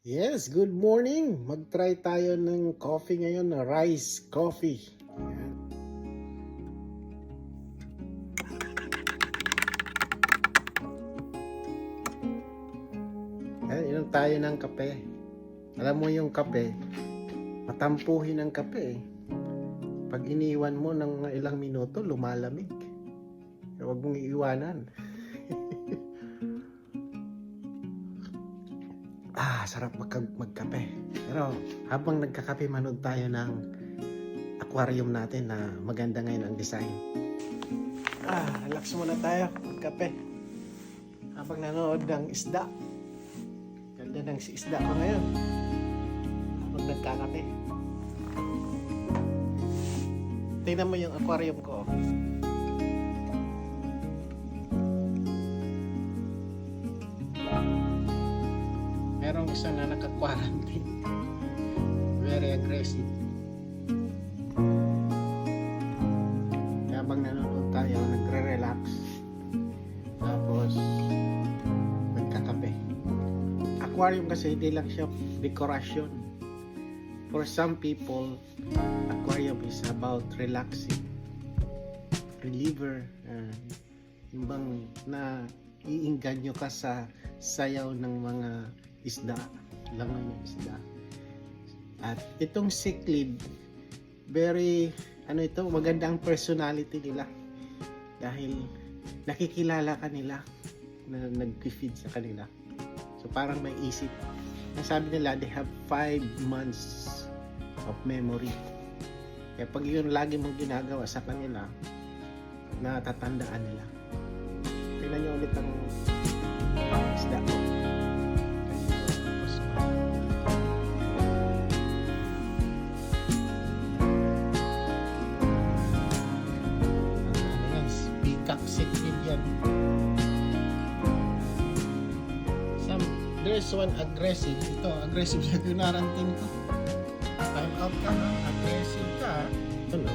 Yes, good morning. Mag-try tayo ng coffee ngayon na rice coffee. Ayan. Ayan, inom tayo ng kape. Alam mo yung kape, matampuhin ang kape. Pag iniwan mo ng mga ilang minuto, lumalamig. Kaya huwag mong iiwanan. Sarap magkape. Pero habang nagkakape, manood tayo ng aquarium natin na maganda ngayon ang design. Relax muna tayo, magkape. Habang nanood ng isda. Ganda ng si isda ko ngayon. Habang nagkakape. Tingnan mo yung aquarium ko. Merong isa na naka-quarantine. Very aggressive. Kaya habang nanonood tayo, nagre-relax. Tapos, nagkakape. Aquarium kasi hindi lang siya decoration. For some people, aquarium is about relaxing. Reliever. Yung bang na iinganyo ka sa sayaw ng mga isda, laman ng isda. At itong cichlid, very magandang personality nila dahil nakikilala ka nila na nag-feed sa kanila. So parang may isip. Ang sabi nila, they have 5 months of memory. Kaya pag yun lagi mong ginagawa sa kanila, natatandaan nila. Tingnan nyo ulit ang isda. There's one aggressive. Ito, aggressive sa gunarantin ko. Time out ka na. Aggressive ka. Ano?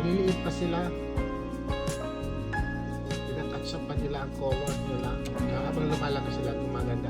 Liliit pa sila. Pinakatsa pa nila ang color nila. Kaya habang lumalaki sila, gumaganda